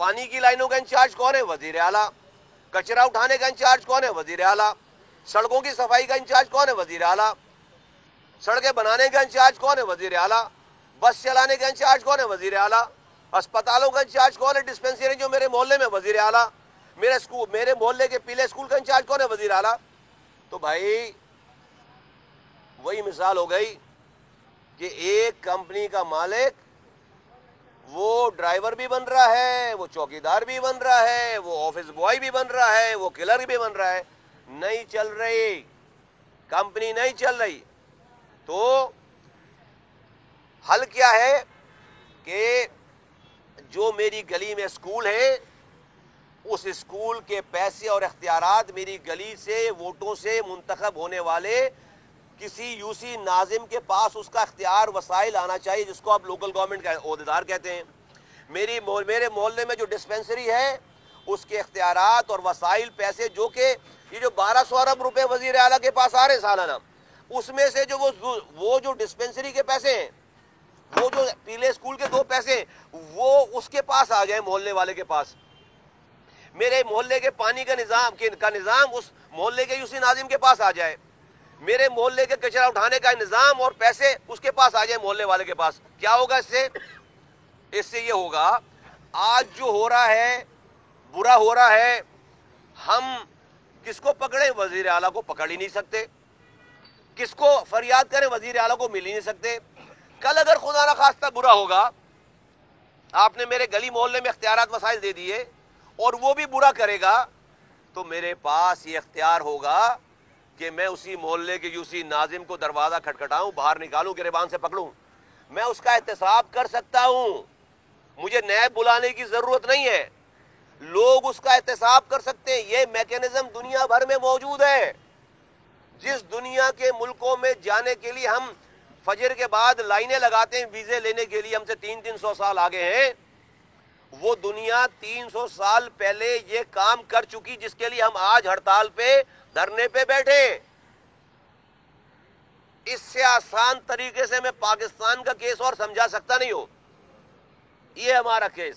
پانی کی لائنوں کا انچارج کون ہے؟ وزیر اعلیٰ. کچرا اٹھانے کا انچارج کون ہے؟ وزیر اعلیٰ. سڑکوں کی صفائی کا انچارج کون ہے؟ وزیر اعلیٰ. سڑکیں بنانے کا انچارج کون ہے؟ وزیر اعلیٰ. بس چلانے کا انچارج کون ہے؟ وزیر اعلیٰ. اسپتالوں کا انچارج کون ہے؟ ڈسپنسری جو میرے محلے میں، وزیر اعلیٰ. میرے محلے کے پیلے اسکول کا انچارج کون ہے؟ وزیر اعلیٰ. تو بھائی وہی مثال ہو گئی کہ ایک کمپنی کا مالک وہ ڈرائیور بھی بن رہا ہے، وہ چوکیدار بھی بن رہا ہے، وہ آفس بوائے بھی بن رہا ہے، وہ کلرک بھی بن رہا ہے. نہیں چل رہی کمپنی، نہیں چل رہی. تو حل کیا ہے کہ جو میری گلی میں اسکول ہے، اس اسکول کے پیسے اور اختیارات میری گلی سے ووٹوں سے منتخب ہونے والے کسی یو سی ناظم کے پاس اس کا اختیار وسائل آنا چاہیے، جس کو آپ لوکل گورنمنٹ کا عہدیدار کہتے ہیں. میرے محلے میں جو ڈسپنسری ہے اس کے اختیارات اور وسائل، پیسے، جو کہ یہ جو 1200 ارب روپے وزیر اعلیٰ کے پاس آ رہے سالانہ، اس میں سے جو وہ جو ڈسپنسری کے پیسے ہیں، وہ جو پیلے اسکول کے 2 پیسے ہیں، وہ اس کے پاس آ جائیں، محلے والے کے پاس. میرے محلے کے پانی کا نظام اس محلے کے یو سی ناظم کے پاس آ جائے. میرے محلے کے کچرا اٹھانے کا نظام اور پیسے اس کے پاس آ جائے، محلے والے کے پاس. کیا ہوگا اس سے؟ اس سے یہ ہوگا، آج جو ہو رہا ہے برا ہو رہا ہے، ہم کس کو پکڑیں؟ وزیر اعلیٰ کو پکڑ ہی نہیں سکتے. کس کو فریاد کریں؟ وزیر اعلیٰ کو مل ہی نہیں سکتے. کل اگر خدا نہ خواستہ برا ہوگا، آپ نے میرے گلی محلے میں اختیارات وسائل دے دیے اور وہ بھی برا کرے گا، تو میرے پاس یہ اختیار ہوگا کہ میں اسی محلے کے یو سی ناظم کو دروازہ کھٹکھٹاؤں، باہر نکالوں، گریبان سے پکڑوں. میں اس کا احتساب کر سکتا ہوں. مجھے نیب بلانے کی ضرورت نہیں ہے. لوگ اس کا احتساب کر سکتے ہیں. یہ میکینزم دنیا بھر میں موجود ہے. جس دنیا کے ملکوں میں جانے کے لیے ہم فجر کے بعد لائنیں لگاتے ہیں ویزے لینے کے لیے، ہم سے 300 سال آگے ہیں، وہ دنیا 300 سال پہلے یہ کام کر چکی، جس کے لیے ہم آج ہڑتال پہ، دھرنے پہ بیٹھے. اس سے آسان طریقے سے میں پاکستان کا کیس اور سمجھا سکتا نہیں ہوں. یہ ہمارا کیس،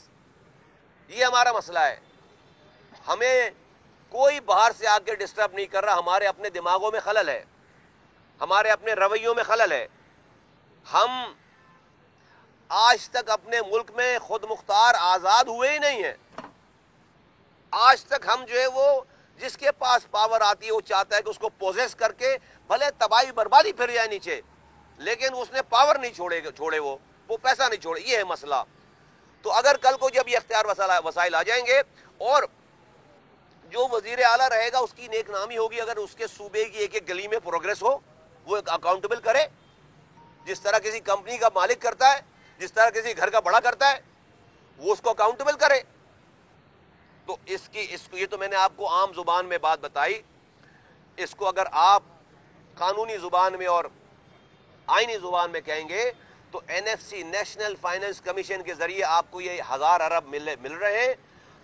یہ ہمارا مسئلہ ہے. ہمیں کوئی باہر سے آ کے ڈسٹرب نہیں کر رہا. ہمارے اپنے دماغوں میں خلل ہے، ہمارے اپنے رویوں میں خلل ہے. ہم آج تک اپنے ملک میں خود مختار آزاد ہوئے ہی نہیں ہیں. آج تک ہم جو ہے وہ جس کے پاس پاور آتی ہے وہ چاہتا ہے کہ اس کو پوزیس کر کے بھلے تباہی بربادی پھر جائے نیچے، لیکن اس نے پاور نہیں چھوڑے وہ پیسہ نہیں چھوڑے. یہ ہے مسئلہ. تو اگر کل کو جب یہ اختیار وسائل آ جائیں گے اور جو وزیر اعلیٰ رہے گا اس کی نیک نامی ہوگی، اگر اس کے صوبے کی ایک ایک گلی میں پروگرس ہو، وہ اکاؤنٹیبل کرے، جس طرح کسی کمپنی کا مالک کرتا ہے، جس طرح کسی گھر کا بڑا کرتا ہے، وہ اس کو اکاؤنٹیبل کرے. تو یہ تو میں نے آپ کو عام زبان میں بات بتائی. اس کو اگر آپ قانونی زبان میں اور آئینی زبان میں کہیں گے تو N F C, national finance commission کے ذریعے آپ کو یہ 1000 ارب مل رہے ہیں.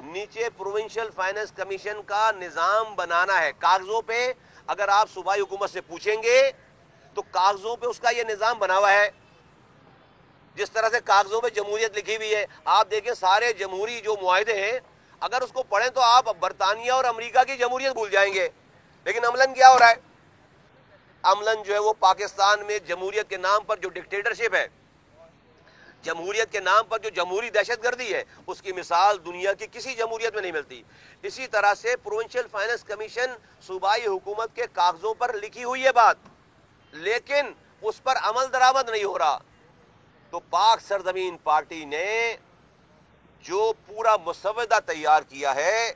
نیچے پروونشل فائنانس کمیشن کا نظام بنانا ہے. کاغذوں پہ اگر آپ صوبائی حکومت سے پوچھیں گے تو کاغذوں پہ اس کا یہ نظام بنا ہوا ہے. جس طرح سے کاغذوں پہ جمہوریت لکھی ہوئی ہے، آپ دیکھیں سارے جمہوری جو معاہدے ہیں، اگر اس کو پڑھیں تو آپ برطانیہ اور امریکہ کی جمہوریت بھول جائیں گے. لیکن عملاً کیا ہو رہا ہے؟ عملاً جو ہے وہ پاکستان میں جمہوریت کے نام پر جو ڈکٹیٹرشپ ہے، جمہوریت کے نام پر جو جمہوری دہشت گردی ہے، اس کی مثال دنیا کی کسی جمہوریت میں نہیں ملتی. اسی طرح سے پروونشل فائنانس کمیشن صوبائی حکومت کے کاغذوں پر لکھی ہوئی ہے بات، لیکن اس پر عمل درآمد نہیں ہو رہا. تو پاک سرزمین پارٹی نے جو پورا مسودہ تیار کیا ہے،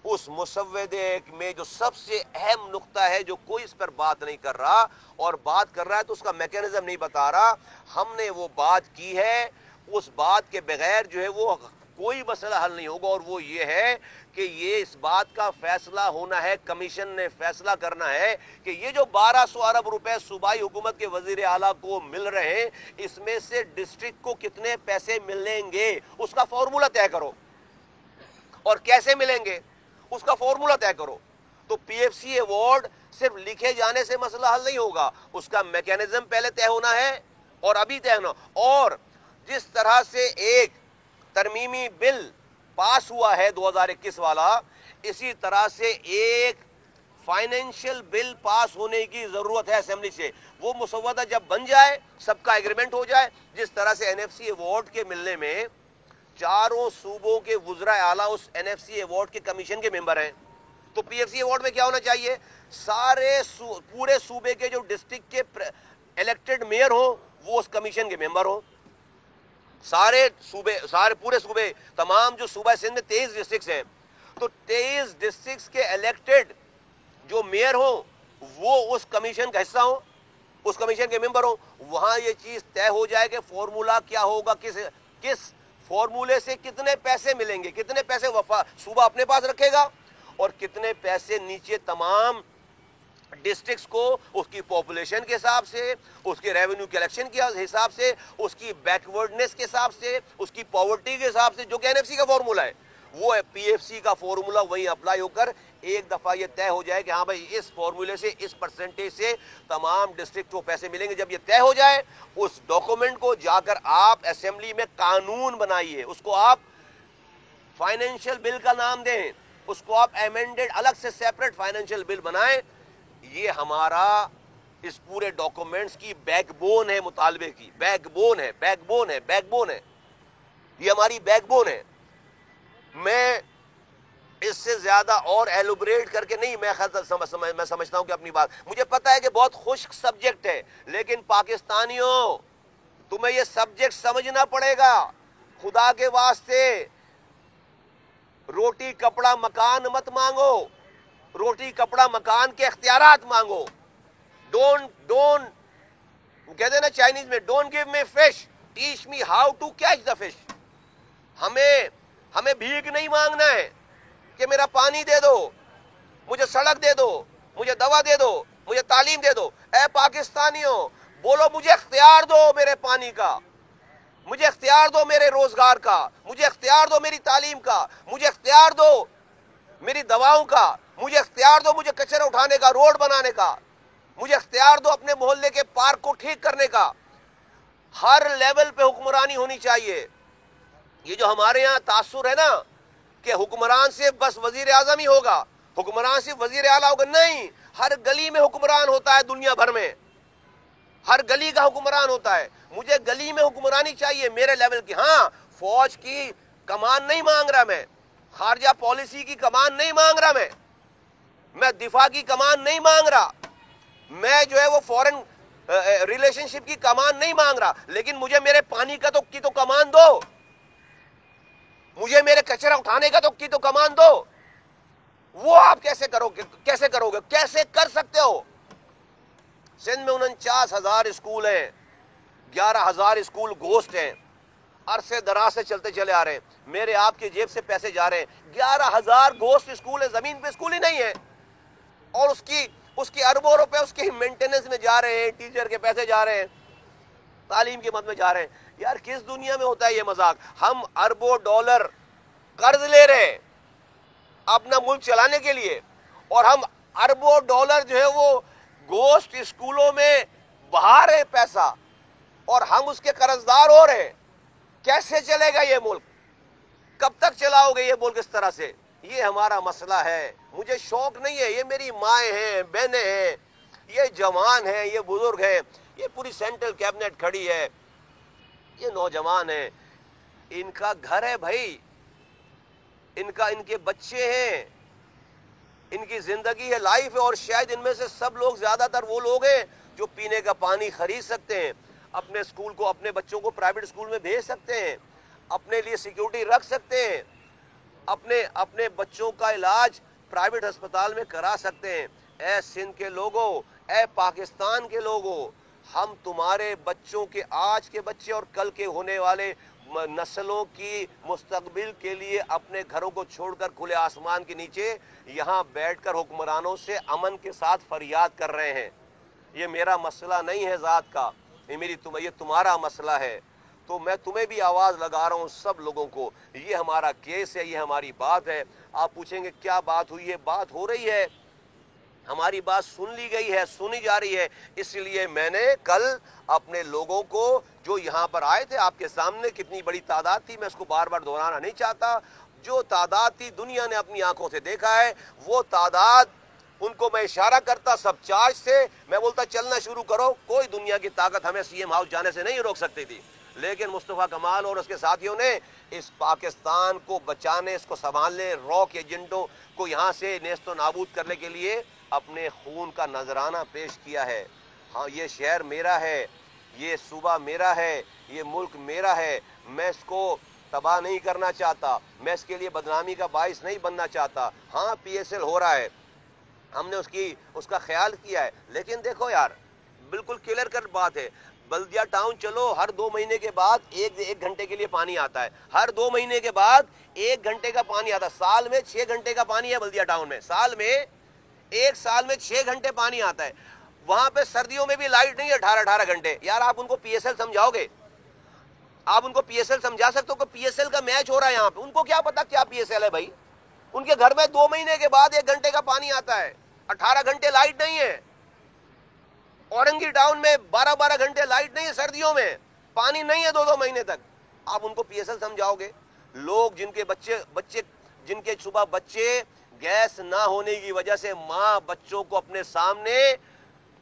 اس مسودے میں جو سب سے اہم نقطہ ہے، جو کوئی اس پر بات نہیں کر رہا، اور بات کر رہا ہے تو اس کا میکینزم نہیں بتا رہا، ہم نے وہ بات کی ہے. اس بات کے بغیر جو ہے وہ کوئی مسئلہ حل نہیں ہوگا، اور وہ یہ ہے کہ یہ اس بات کا فیصلہ ہونا ہے، کمیشن نے فیصلہ کرنا ہے کہ یہ جو 1200 ارب روپے صوبائی حکومت کے وزیر اعلیٰ کو مل رہے ہیں، اس میں سے ڈسٹرکٹ کو کتنے پیسے ملیں گے، اس کا فارمولہ طے کرو. اور کیسے ملیں گے اس کا فارمولہ طے کرو. تو پی ایف سی ایوارڈ صرف لکھے جانے سے مسئلہ حل نہیں ہوگا، اس کا میکینزم پہلے طے ہونا ہے، اور ابھی طے ہونا. اور جس طرح سے ایک ترمیمی بل پاس ہوا ہے 2021 والا، اسی طرح سے ایک فائنینشیل بل پاس ہونے کی ضرورت ہے اسمبلی سے. وہ مسودہ جب بن جائے، سب کا ایگریمنٹ ہو جائے، جس طرح سے این ایف سی ایوارڈ کے ملنے میں چاروں صوبوں کے وزراء اعلیٰ اس این ایف سی ایوارڈ کے کمیشن کے ممبر ہیں، تو پی ایف سی ایوارڈ میں کیا ہونا چاہیے؟ سارے پورے صوبے کے جو ڈسٹرکٹ کے الیکٹڈ میئر ہوں وہ اس کمیشن کے ممبر ہوں. سارے پورے صوبے، تمام جو صوبہ سندھ میں 23 ڈسٹرکٹس ہیں، تو 23 ڈسٹرکٹس کے الیکٹڈ جو میئر ہوں وہ اس کمیشن کا حصہ ہوں، اس کمیشن کے ممبر ہوں. وہاں یہ چیز طے ہو جائے کہ فارمولا کیا ہوگا، کس فارمولے سے کتنے پیسے ملیں گے، کتنے پیسے صوبہ اپنے پاس رکھے گا اور کتنے پیسے نیچے تمام ڈسٹرکٹس کو اس کی پاپولیشن کے حساب سے، اس کے ریونیو کلیکشن کے حساب سے، اس کی بیکورڈنس کے حساب سے، اس کی پاورٹی کے حساب سے، جو کہ این ایف سی کا فارمولا ہے، وہ پی ایف سی کا فارمولا وہی اپلائی ہو کر ایک دفعہ یہ طے ہو جائے کہ ہاں بھائی اس فارمولے سے، اس پرسنٹیج سے تمام ڈسٹرکٹ کو پیسے ملیں گے. جب یہ طے ہو جائے، اس ڈاکومنٹ کو جا کر آپ اسمبلی میں قانون بنائیے، اس کو آپ فائنینشیل بل کا نام دیں، اس کو آپ ایمینڈڈ الگ سے سیپریٹ فائنینشیل بل بنائیں. یہ ہمارا اس پورے ڈاکومنٹس کی بیک بون ہے، مطالبے کی بیک بون ہے. یہ ہماری بیک بون ہے. میں اس سے زیادہ اور ایلوبریٹ کر کے نہیں، میں سمجھتا ہوں کہ اپنی بات، مجھے پتا ہے کہ بہت خشک سبجیکٹ ہے، لیکن پاکستانیوں تمہیں یہ سبجیکٹ سمجھنا پڑے گا. خدا کے واسطے روٹی کپڑا مکان مت مانگو، روٹی کپڑا مکان کے اختیارات مانگو. ڈونٹ کہتے ہیں نا چائنیز میں، don't give me fish, teach me how to catch the fish. ہمیں بھیک نہیں مانگنا ہے کہ میرا پانی دے دو، مجھے سڑک دے دو، مجھے دوا دے دو، مجھے تعلیم دے دو. اے پاکستانیوں، بولو مجھے اختیار دو میرے پانی کا، مجھے اختیار دو میرے روزگار کا، مجھے اختیار دو میری تعلیم کا، مجھے اختیار دو میری دواؤں کا، مجھے اختیار دو مجھے کچرا اٹھانے کا، روڈ بنانے کا، مجھے اختیار دو اپنے محلے کے پارک کو ٹھیک کرنے کا. ہر لیول پہ حکمرانی ہونی چاہیے. یہ جو ہمارے یہاں تاثر ہے نا کہ حکمران صرف بس وزیر اعظم ہی ہوگا، حکمران صرف وزیر اعلیٰ ہوگا، نہیں، ہر گلی میں حکمران ہوتا ہے دنیا بھر میں، ہر گلی کا حکمران ہوتا ہے. مجھے گلی میں حکمرانی چاہیے میرے لیول کی. ہاں، فوج کی کمان نہیں مانگ رہا، میں خارجہ پالیسی کی کمان نہیں مانگ رہا، میں دفاع کی کمان نہیں مانگ رہا، میں جو ہے وہ فورن ریلیشن شپ کی کمان نہیں مانگ رہا، لیکن مجھے میرے پانی کا تو کمان دو، مجھے میرے کچرا اٹھانے کا تو کمان دو. وہ آپ کیسے کرو گے، کیسے کر سکتے ہو؟ سندھ میں 49,000 اسکول ہیں، 11,000 اسکول گھوسٹ ہیں، عرصے دراز سے چلتے چلے آ رہے ہیں، میرے آپ کی جیب سے پیسے جا رہے ہیں. 11,000 گھوسٹ اسکول ہیں، زمین پہ اسکول ہی نہیں ہے، اور اس کی اربوں روپے اس کی مینٹیننس میں جا رہے ہیں، ٹیچر کے پیسے جا رہے ہیں، تعلیم کی مد میں جا رہے ہیں. یار کس دنیا میں ہوتا ہے یہ مذاق؟ ہم اربوں ڈالر قرض لے رہے ہیں اپنا ملک چلانے کے لیے، اور ہم اربوں ڈالر جو ہے وہ گوشت اسکولوں میں بہا رہے پیسہ، اور ہم اس کے قرضدار ہو رہے. کیسے چلے گا یہ ملک؟ کب تک چلاؤ گے یہ ملک اس طرح سے؟ یہ ہمارا مسئلہ ہے. مجھے شوق نہیں ہے، یہ میری مائیں ہیں، بہنیں ہیں، یہ جوان ہیں، یہ بزرگ ہیں، یہ پوری سینٹرل کیبنٹ کھڑی ہے، یہ نوجوان ہیں، ان کا گھر ہے بھائی، ان کے بچے ہیں، ان کی زندگی ہے، لائف ہے. اور شاید ان میں سے سب لوگ، زیادہ تر وہ لوگ ہیں جو پینے کا پانی خرید سکتے ہیں، اپنے اسکول کو، اپنے بچوں کو پرائیویٹ اسکول میں بھیج سکتے ہیں، اپنے لیے سیکیورٹی رکھ سکتے ہیں، اپنے بچوں کا علاج پرائیویٹ ہسپتال میں کرا سکتے ہیں. اے سندھ کے لوگوں، اے پاکستان کے لوگوں، ہم تمہارے بچوں کے، آج کے بچے اور کل کے ہونے والے نسلوں کی مستقبل کے لیے اپنے گھروں کو چھوڑ کر کھلے آسمان کے نیچے یہاں بیٹھ کر حکمرانوں سے امن کے ساتھ فریاد کر رہے ہیں. یہ میرا مسئلہ نہیں ہے ذات کا، یہ تمہارا مسئلہ ہے. تو میں تمہیں بھی آواز لگا رہا ہوں، سب لوگوں کو، یہ ہمارا کیس ہے، یہ ہماری بات ہے. آپ پوچھیں گے کیا بات ہوئی ہے؟ بات ہو رہی ہے، ہماری بات سن لی گئی ہے، سنی جا رہی ہے. اس لیے میں نے کل اپنے لوگوں کو جو یہاں پر آئے تھے، آپ کے سامنے کتنی بڑی تعداد تھی، میں اس کو بار بار دہرانا نہیں چاہتا، جو تعداد تھی دنیا نے اپنی آنکھوں سے دیکھا ہے، وہ تعداد ان کو میں اشارہ کرتا سب چارج سے، میں بولتا چلنا شروع کرو، کوئی دنیا کی طاقت ہمیں سی ایم ہاؤس جانے سے نہیں روک سکتی تھی۔ لیکن مصطفیٰ کمال اور اس کے ساتھیوں نے اس پاکستان کو بچانے، اس کو سنبھالنے، راک ایجنٹوں کو یہاں سے نیست و نابود کرنے کے لیے اپنے خون کا نذرانہ پیش کیا ہے۔ ہاں، یہ شہر میرا ہے، یہ صوبہ میرا ہے، یہ ملک میرا ہے، میں اس کو تباہ نہیں کرنا چاہتا، میں اس کے لیے بدنامی کا باعث نہیں بننا چاہتا۔ ہاں پی ایس ایل ہو رہا ہے، ہم نے اس کا خیال کیا ہے، لیکن دیکھو یار بالکل کلیئر کٹ بات ہے، بلدیہ ٹاؤن چلو ہر 2 مہینے کے بعد ایک گھنٹے کے لیے پانی آتا ہے، ہر 2 مہینے کے بعد 1 گھنٹے کا پانی آتا ہے، سال میں 6 گھنٹے کا پانی ہے بلدیہ ٹاؤن میں، ایک سال میں 6 گھنٹے پانی آتا ہے، وہاں پہ سردیوں میں بھی لائٹ نہیں ہے 18 گھنٹے۔ یار آپ ان کو پی ایس ایل سمجھاؤ گے؟ آپ ان کو پی ایس ایل سمجھا سکتے ہو کہ پی ایس ایل کا میچ ہو رہا ہے یہاں پہ؟ ان کو کیا پتا کیا پی ایس ایل ہے بھائی؟ ان کے گھر میں 2 مہینے کے بعد 1 گھنٹے کا پانی آتا ہے، 18 گھنٹے لائٹ نہیں ہے۔ اورنگی ٹاؤن میں 12 گھنٹے لائٹ نہیں ہے، سردیوں میں پانی نہیں ہے 2 مہینے تک۔ آپ ان کو پی ایس ایل سمجھاؤ گے؟ لوگ جن کے صبح بچے گیس نہ ہونے کی وجہ سے ماں بچوں کو اپنے سامنے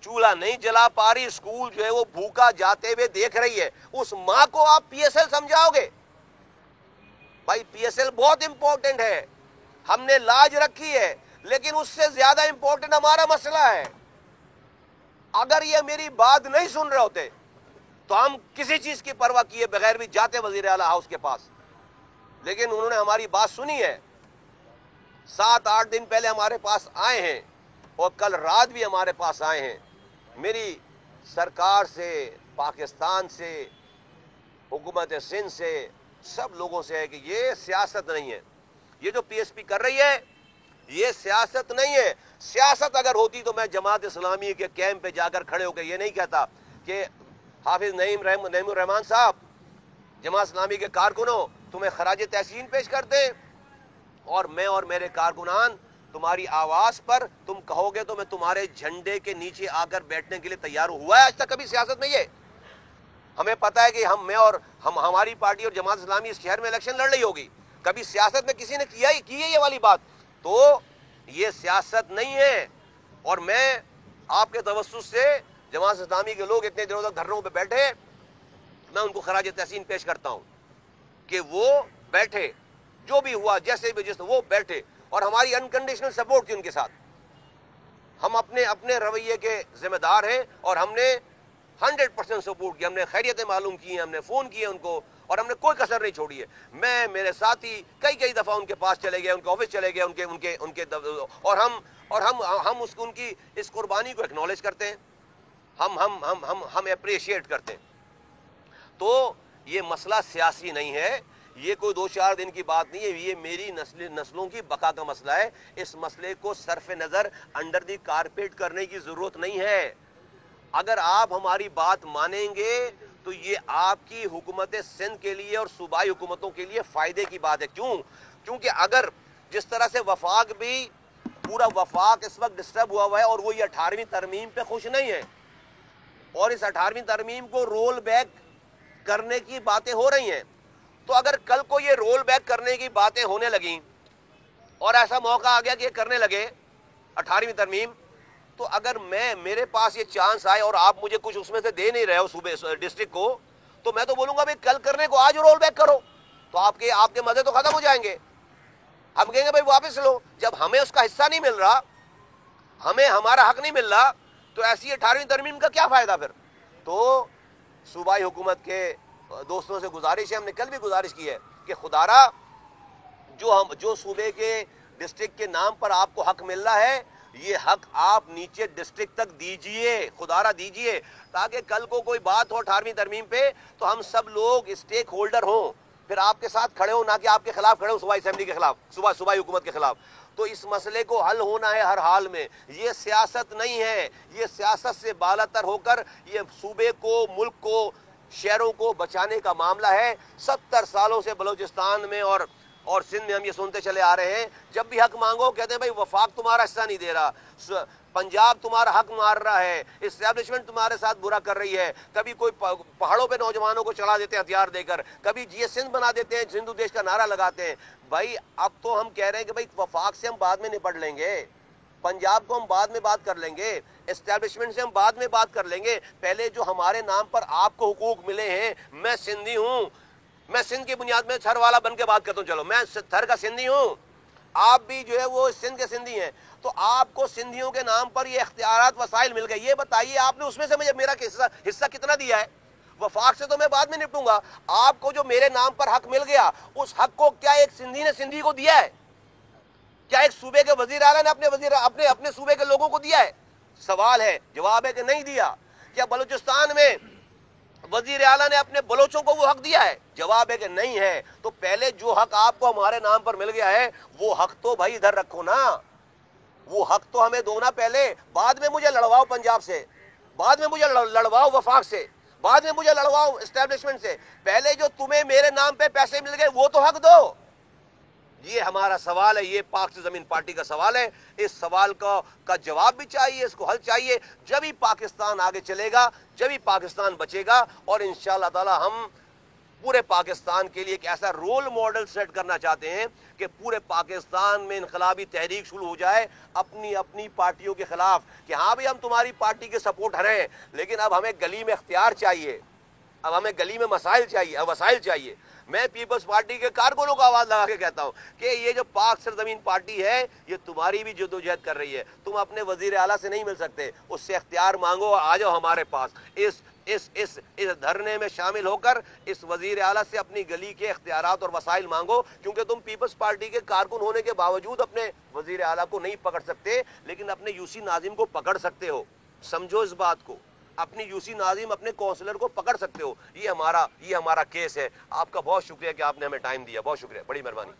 چولہا نہیں جلا پا رہی، اسکول جو ہے وہ بھوکا جاتے ہوئے دیکھ رہی ہے، اس ماں کو آپ پی ایس ایل سمجھاؤ گے؟ بھائی پی ایس ایل بہت امپورٹنٹ ہے، ہم نے لاج رکھی ہے، لیکن اس سے زیادہ امپورٹنٹ ہمارا مسئلہ ہے۔ اگر یہ میری بات نہیں سن رہے ہوتے تو ہم کسی چیز کی پرواہ کیے بغیر بھی جاتے وزیر اعلیٰ ہاؤس کے پاس، لیکن انہوں نے ہماری بات سنی ہے، 7-8 دن پہلے ہمارے پاس آئے ہیں اور کل رات بھی ہمارے پاس آئے ہیں۔ میری سرکار سے، پاکستان سے، حکومت سندھ سے، سب لوگوں سے ہے کہ یہ سیاست نہیں ہے، یہ جو پی ایس پی کر رہی ہے یہ سیاست نہیں ہے۔ سیاست اگر ہوتی تو میں جماعت اسلامی کے کیمپ پہ جا کر کھڑے ہو کے یہ نہیں کہتا کہ حافظ نعیم الرحمان صاحب، جماعت اسلامی کے کارکنوں تمہیں خراج تحسین پیش کرتے ہیں، اور میں اور میرے کارکنان تمہاری آواز پر تم کہو گے تو میں تمہارے جھنڈے کے نیچے آ کر بیٹھنے کے لیے تیار ہوا ہے۔ آج تک کبھی سیاست نہیں ہے، ہمیں پتا ہے کہ ہماری پارٹی اور جماعت اسلامی اس شہر میں الیکشن لڑ رہی ہوگی، کبھی سیاست میں کسی نے کی ہے یہ والی بات؟ تو یہ سیاست نہیں ہے۔ اور میں آپ کے توسط سے جماعت اسلامی کے لوگ اتنے دنوں تک دھرنوں پہ بیٹھے، میں ان کو خراج تحسین پیش کرتا ہوں کہ وہ بیٹھے، جو بھی ہوا جیسے بھی وہ بیٹھے، اور ہماری انکنڈیشنل سپورٹ تھی ان کے ساتھ۔ ہم اپنے رویے کے ذمہ دار ہیں اور ہم نے 100% سپورٹ کیا، ہم نے خیریتیں معلوم کی ہیں، ہم نے فون کیے ان کو، اور ہم نے کوئی کسر نہیں چھوڑی ہے۔ میں، میرے ساتھی کئی دفعہ ان کے پاس چلے گئے، ان کے آفس چلے گئے، اور ہم ان کی اس قربانی کو ایکنالج کرتے ہیں، ہم اپریشیٹ کرتے ہیں۔ تو یہ مسئلہ سیاسی نہیں ہے، یہ کوئی 2-4 دن کی بات نہیں ہے، یہ میری نسلوں کی بقا کا مسئلہ ہے۔ اس مسئلے کو صرف نظر انڈر دی کارپیٹ کرنے کی ضرورت نہیں ہے۔ اگر آپ ہماری بات مانیں گے تو یہ آپ کی حکومت سندھ کے لیے اور صوبائی حکومتوں کے لیے فائدے کی بات ہے۔ کیونکہ اگر جس طرح سے وفاق بھی، پورا وفاق اس وقت ڈسٹرب ہوا ہے اور وہ یہ 18ویں ترمیم پہ خوش نہیں ہے، اور اس 18ویں ترمیم کو رول بیک کرنے کی باتیں ہو رہی ہیں، تو اگر کل کو یہ رول بیک کرنے کی باتیں ہونے لگیں اور ایسا موقع آ گیا کہ یہ کرنے لگے 18ویں ترمیم، تو اگر میرے پاس یہ چانس آئے اور آپ مجھے کچھ اس میں سے دے نہیں رہے ہو صوبے ڈسٹرکٹ کو، تو میں تو بولوں گا بھائی کل کرنے کو آج رول بیک کرو، تو آپ کے مزے تو ختم ہو جائیں گے۔ ہم کہیں گے بھائی واپس لو، جب ہمیں اس کا حصہ نہیں مل رہا، ہمیں ہمارا حق نہیں مل رہا، تو ایسی 18ویں ترمیم کا کیا فائدہ پھر؟ تو صوبائی حکومت کے دوستوں سے گزارش ہے، ہم نے کل بھی گزارش کی ہے کہ خدارا جو صوبے کے ڈسٹرکٹ کے نام پر آپ کو حق مل رہا ہے، یہ حق آپ نیچے ڈسٹرکٹ تک دیجئے، خدارا دیجئے، تاکہ کل کو کوئی بات ہو 18ویں ترمیم پہ تو ہم سب لوگ اسٹیک ہولڈر ہوں، پھر آپ کے ساتھ کھڑے ہوں، نہ کہ آپ کے خلاف کھڑے ہوں، صوبائی اسمبلی کے خلاف، صوبائی حکومت کے خلاف۔ تو اس مسئلے کو حل ہونا ہے ہر حال میں، یہ سیاست نہیں ہے، یہ سیاست سے بالاتر ہو کر یہ صوبے کو، ملک کو، شہروں کو بچانے کا معاملہ ہے۔ 70 سالوں سے بلوچستان میں اور اور سندھ میں ہم یہ سنتے چلے آ رہے ہیں، جب بھی حق مانگو کہتے ہیں بھائی وفاق تمہارا حصہ نہیں دے رہا، پنجاب تمہارا حق مار رہا ہے، اسٹیبلشمنٹ تمہارے ساتھ برا کر رہی ہے، کبھی کوئی پہاڑوں پہ نوجوانوں کو چڑھا دیتے ہیں ہتھیار دے کر، کبھی جی سندھ بنا دیتے ہیں، ہندو دیش کا نعرہ لگاتے ہیں۔ بھائی اب تو ہم کہہ رہے ہیں کہ بھائی وفاق سے ہم بعد میں نپٹ لیں گے، پنجاب کو ہم بعد میں بات کر لیں گے، اسٹیبلشمنٹ سے ہم بعد میں بات کر لیں گے، پہلے جو ہمارے نام پر آپ کو حقوق ملے ہیں، میں سندھی ہوں، میں سندھ کی بنیاد میں تھر والا بن کے بات کرتا ہوں، چلو میں تھر کا سندھی ہوں، آپ بھی جو ہے وہ سندھ کے سندھی ہیں، تو آپ کو سندھیوں کے نام پر یہ اختیارات وسائل مل گئے، یہ بتائیے آپ نے اس میں سے مجھے میرا حصہ کتنا دیا ہے؟ وفاق سے تو میں بعد میں نپٹوں گا، آپ کو جو میرے نام پر حق مل گیا، اس حق کو کیا ایک سندھی نے سندھی کو دیا ہے؟ کیا ایک صوبے کے وزیر اعلیٰ نے اپنے صوبے کے لوگوں کو دیا ہے؟ سوال ہے، جواب ہے کہ نہیں دیا۔ کیا بلوچستان میں وزیر اعلیٰ نے اپنے بلوچوں کو وہ حق دیا ہے؟ جواب ہے کہ نہیں ہے۔ تو پہلے جو حق آپ کو ہمارے نام پر مل گیا ہے وہ حق تو بھائی ادھر رکھو نا، وہ حق تو ہمیں دو نا پہلے، بعد میں مجھے لڑواؤ پنجاب سے، بعد میں مجھے لڑواؤ وفاق سے، بعد میں مجھے لڑواؤ اسٹیبلشمنٹ سے، پہلے جو تمہیں میرے نام پہ پیسے مل گئے وہ تو حق دو۔ یہ ہمارا سوال ہے، یہ پاک سے زمین پارٹی کا سوال ہے، اس سوال کا جواب بھی چاہیے، اس کو حل چاہیے، جب ہی پاکستان آگے چلے گا، جب ہی پاکستان بچے گا، اور انشاءاللہ تعالی ہم پورے پاکستان کے لیے ایک ایسا رول ماڈل سیٹ کرنا چاہتے ہیں کہ پورے پاکستان میں انقلابی تحریک شروع ہو جائے اپنی اپنی پارٹیوں کے خلاف، کہ ہاں بھی ہم تمہاری پارٹی کے سپورٹر ہیں، لیکن اب ہمیں گلی میں اختیار چاہیے، اب ہمیں گلی میں مسائل چاہیے، وسائل چاہیے۔ میں پیپلز پارٹی کے کارکنوں کو آواز لگا کے کہتا ہوں کہ یہ جو پاک سرزمین پارٹی ہے یہ تمہاری بھی جدوجہد کر رہی ہے، تم اپنے وزیر اعلیٰ سے نہیں مل سکتے، اس سے اختیار مانگو، آ جاؤ ہمارے پاس، اس دھرنے میں شامل ہو کر اس وزیر اعلیٰ سے اپنی گلی کے اختیارات اور وسائل مانگو، کیونکہ تم پیپلز پارٹی کے کارکن ہونے کے باوجود اپنے وزیر اعلیٰ کو نہیں پکڑ سکتے، لیکن اپنے یو سی ناظم کو پکڑ سکتے ہو، سمجھو اس بات کو، اپنی یو سی ناظم اپنے کونسلر کو پکڑ سکتے ہو۔ یہ ہمارا کیس ہے۔ آپ کا بہت شکریہ کہ آپ نے ہمیں ٹائم دیا، بہت شکریہ، بڑی مہربانی۔